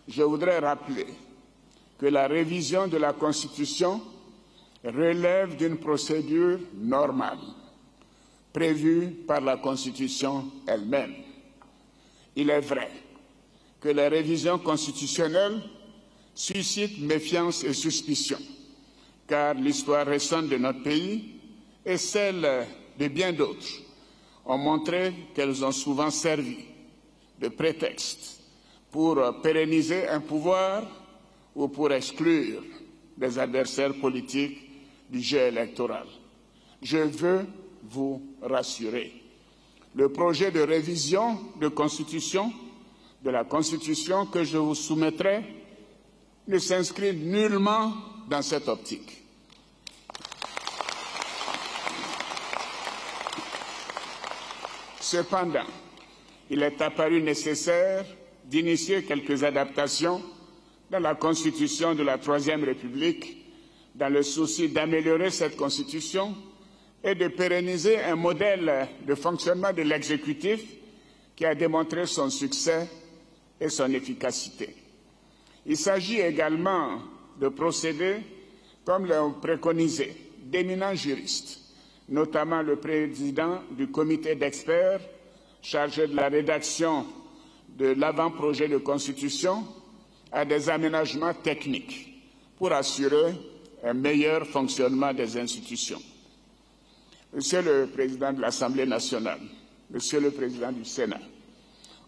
je voudrais rappeler que la révision de la Constitution relève d'une procédure normale, prévue par la Constitution elle-même. Il est vrai que les révisions constitutionnelles suscitent méfiance et suspicion, car l'histoire récente de notre pays et celle de bien d'autres ont montré qu'elles ont souvent servi de prétexte pour pérenniser un pouvoir ou pour exclure des adversaires politiques du jeu électoral. Je veux vous rassurer. Le projet de révision de la Constitution que je vous soumettrai ne s'inscrit nullement dans cette optique. Cependant, il est apparu nécessaire d'initier quelques adaptations dans la Constitution de la Troisième République dans le souci d'améliorer cette Constitution et de pérenniser un modèle de fonctionnement de l'exécutif qui a démontré son succès et son efficacité. Il s'agit également de procéder, comme l'ont préconisé d'éminents juristes, notamment le président du comité d'experts chargé de la rédaction de l'avant-projet de Constitution, à des aménagements techniques pour assurer un meilleur fonctionnement des institutions. Monsieur le Président de l'Assemblée nationale, Monsieur le Président du Sénat,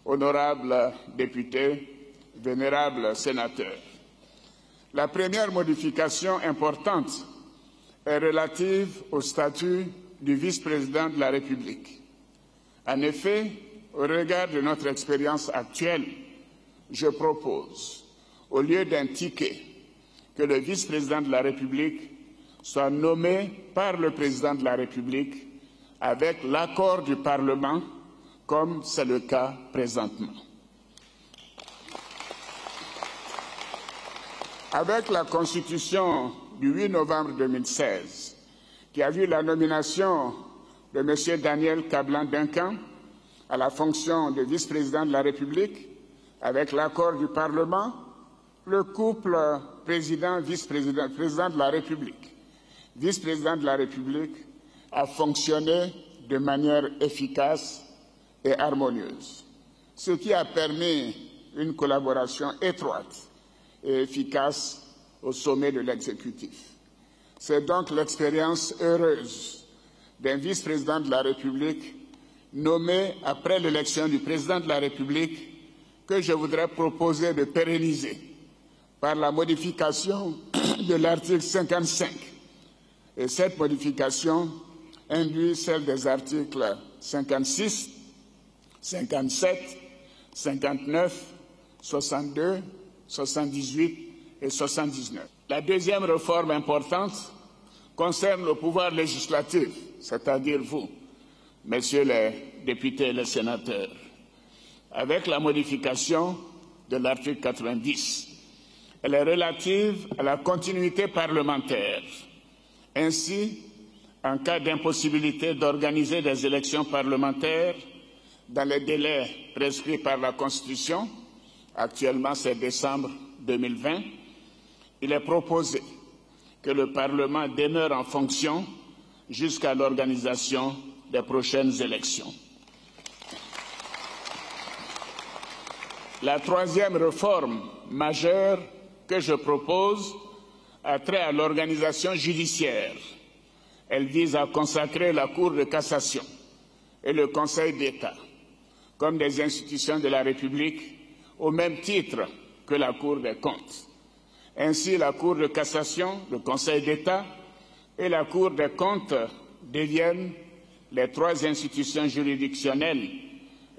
honorables députés, vénérables sénateurs, la première modification importante est relative au statut du vice-président de la République. En effet, au regard de notre expérience actuelle, je propose, au lieu d'un ticket, que le vice-président de la République soit nommé par le président de la République avec l'accord du Parlement, comme c'est le cas présentement. Avec la Constitution du 8 novembre 2016, qui a vu la nomination de M. Daniel Kablan-Duncan à la fonction de vice-président de la République, avec l'accord du Parlement, le couple président-vice-président, président de la République, vice-président de la République a fonctionné de manière efficace et harmonieuse, ce qui a permis une collaboration étroite et efficace au sommet de l'exécutif. C'est donc l'expérience heureuse d'un vice-président de la République nommé après l'élection du président de la République que je voudrais proposer de pérenniser par la modification de l'article 55. Et cette modification induit celle des articles 56, 57, 59, 62, 78 et 79. La deuxième réforme importante concerne le pouvoir législatif, c'est-à-dire vous, messieurs les députés et les sénateurs, avec la modification de l'article 90. Elle est relative à la continuité parlementaire. Ainsi, en cas d'impossibilité d'organiser des élections parlementaires dans les délais prescrits par la Constitution, actuellement c'est décembre 2020, il est proposé que le Parlement demeure en fonction jusqu'à l'organisation des prochaines élections. La troisième réforme majeure que je propose a trait à l'organisation judiciaire. Elle vise à consacrer la Cour de cassation et le Conseil d'État comme des institutions de la République au même titre que la Cour des comptes. Ainsi, la Cour de cassation, le Conseil d'État et la Cour des comptes deviennent les trois institutions juridictionnelles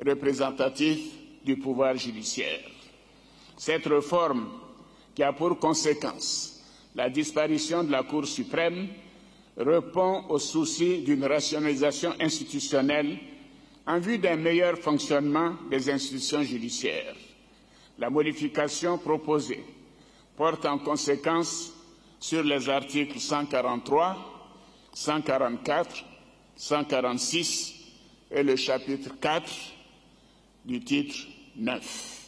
représentatives du pouvoir judiciaire. Cette réforme, qui a pour conséquence la disparition de la Cour suprême, répond au souci d'une rationalisation institutionnelle en vue d'un meilleur fonctionnement des institutions judiciaires. La modification proposée porte en conséquence sur les articles 143, 144, 146 et le chapitre 4 du titre 9.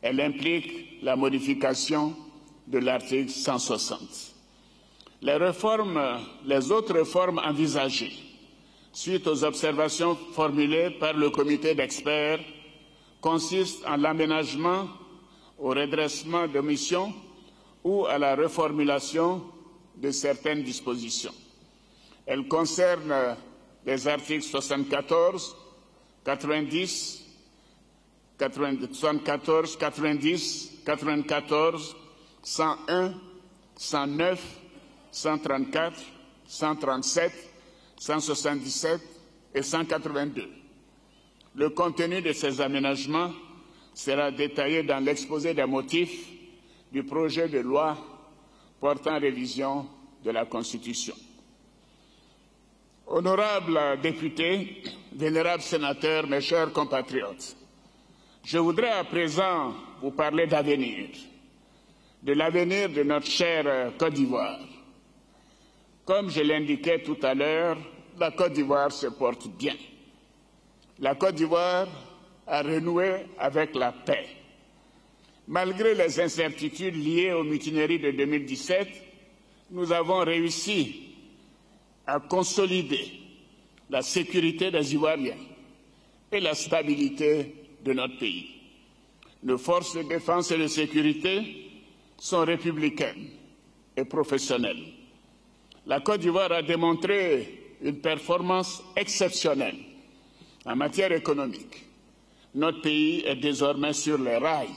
Elle implique la modification de l'article 160. Les autres réformes envisagées, suite aux observations formulées par le comité d'experts, consistent en l'aménagement, au redressement de missions ou à la reformulation de certaines dispositions. Elles concernent les articles 74, 90, 74, 90, 94, 101, 109, 134, 137, 177 et 182. Le contenu de ces aménagements sera détaillé dans l'exposé des motifs du projet de loi portant révision de la Constitution. Honorables députés, vénérables sénateurs, mes chers compatriotes, je voudrais à présent vous parler d'avenir, de l'avenir de notre chère Côte d'Ivoire. Comme je l'indiquais tout à l'heure, la Côte d'Ivoire se porte bien. La Côte d'Ivoire a renoué avec la paix. Malgré les incertitudes liées aux mutineries de 2017, nous avons réussi à consolider la sécurité des Ivoiriens et la stabilité de notre pays. Nos forces de défense et de sécurité sont républicaines et professionnelles. La Côte d'Ivoire a démontré une performance exceptionnelle en matière économique. Notre pays est désormais sur les rails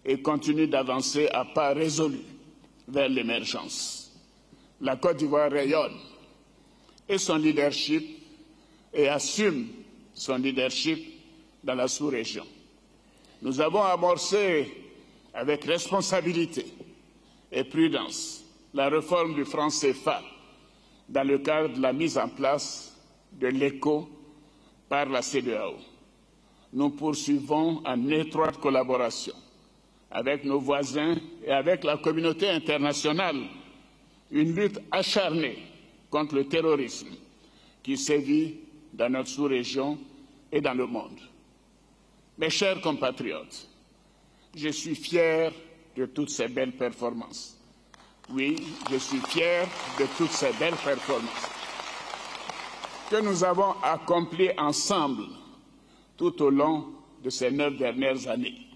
et continue d'avancer à pas résolus vers l'émergence. La Côte d'Ivoire rayonne et son leadership et assume son leadership dans la sous-région. Nous avons amorcé avec responsabilité et prudence la réforme du franc CFA dans le cadre de la mise en place de l'ECO par la CEDEAO. Nous poursuivons en étroite collaboration avec nos voisins et avec la communauté internationale une lutte acharnée contre le terrorisme qui sévit dans notre sous-région et dans le monde. Mes chers compatriotes, je suis fier de toutes ces belles performances. Oui, je suis fier de toutes ces belles performances que nous avons accomplies ensemble tout au long de ces 9 dernières années.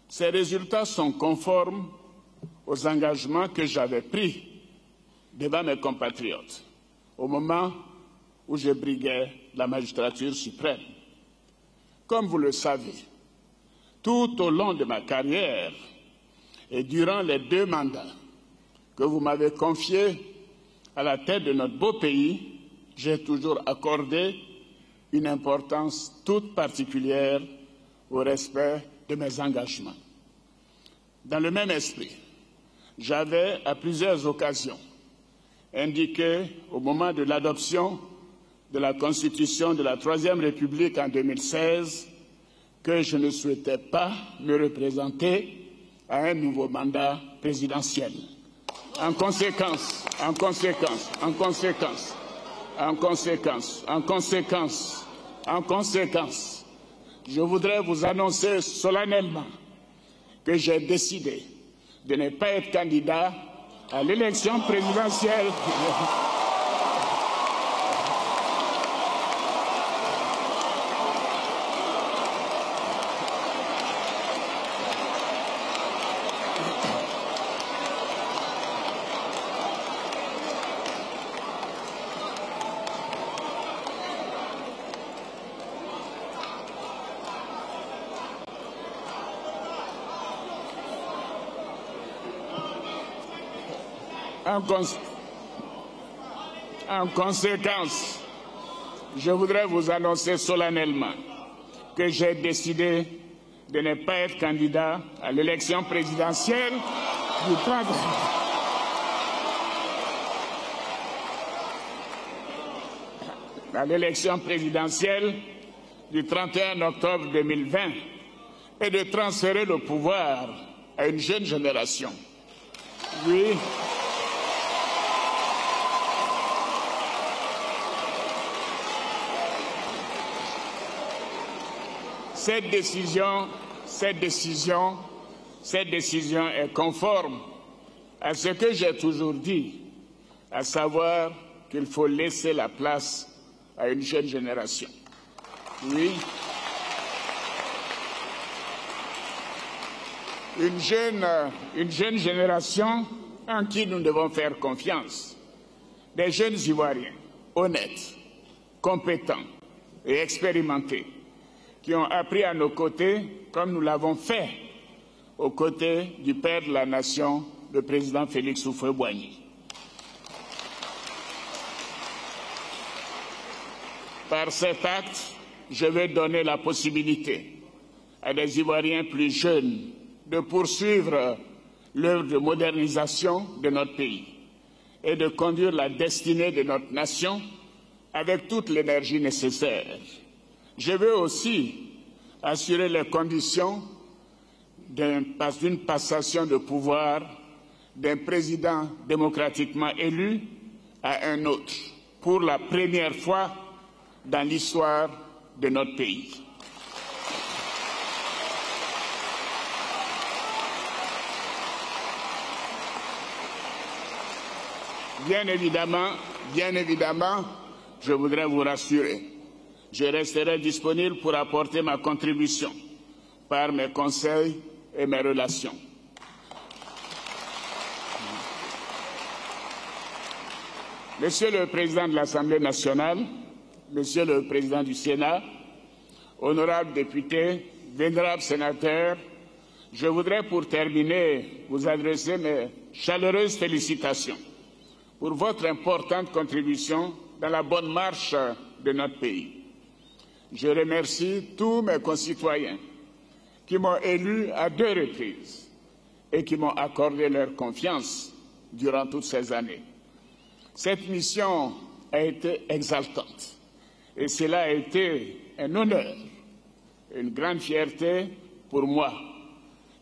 Ces résultats sont conformes aux engagements que j'avais pris devant mes compatriotes au moment où je briguais la magistrature suprême. Comme vous le savez, tout au long de ma carrière et durant les 2 mandats que vous m'avez confiés à la tête de notre beau pays, j'ai toujours accordé une importance toute particulière au respect de mes engagements. Dans le même esprit, j'avais à plusieurs occasions indiqué au moment de l'adoption de la Constitution de la Troisième République en 2016 que je ne souhaitais pas me représenter à un nouveau mandat présidentiel. En conséquence, je voudrais vous annoncer solennellement que j'ai décidé de ne pas être candidat à l'élection présidentielle. En conséquence, je voudrais vous annoncer solennellement que j'ai décidé de ne pas être candidat à l'élection présidentielle du 30 à l'élection présidentielle du 31 octobre 2020 et de transférer le pouvoir à une jeune génération. Oui. Cette décision cette décision est conforme à ce que j'ai toujours dit, à savoir qu'il faut laisser la place à une jeune génération. Oui, une jeune génération en qui nous devons faire confiance. Des jeunes Ivoiriens honnêtes, compétents et expérimentés qui ont appris à nos côtés, comme nous l'avons fait aux côtés du père de la nation, le président Félix Houphouët-Boigny. Par cet acte, je veux donner la possibilité à des Ivoiriens plus jeunes de poursuivre l'œuvre de modernisation de notre pays et de conduire la destinée de notre nation avec toute l'énergie nécessaire. Je veux aussi assurer les conditions d'une passation de pouvoir d'un président démocratiquement élu à un autre, pour la première fois dans l'histoire de notre pays. Bien évidemment, je voudrais vous rassurer. Je resterai disponible pour apporter ma contribution par mes conseils et mes relations. Monsieur le Président de l'Assemblée nationale, Monsieur le Président du Sénat, honorables députés, vénérables sénateurs, je voudrais pour terminer vous adresser mes chaleureuses félicitations pour votre importante contribution dans la bonne marche de notre pays. Je remercie tous mes concitoyens qui m'ont élu à 2 reprises et qui m'ont accordé leur confiance durant toutes ces années. Cette mission a été exaltante et cela a été un honneur, une grande fierté pour moi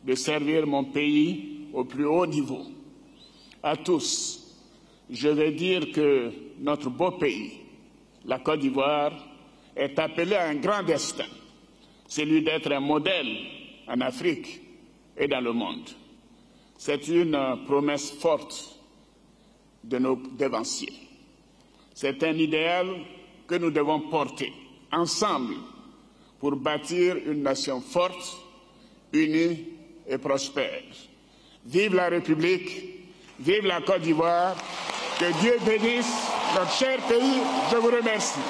de servir mon pays au plus haut niveau. À tous, je veux dire que notre beau pays, la Côte d'Ivoire, est appelé à un grand destin, celui d'être un modèle en Afrique et dans le monde. C'est une promesse forte de nos devanciers. C'est un idéal que nous devons porter ensemble pour bâtir une nation forte, unie et prospère. Vive la République, vive la Côte d'Ivoire, que Dieu bénisse notre cher pays. Je vous remercie.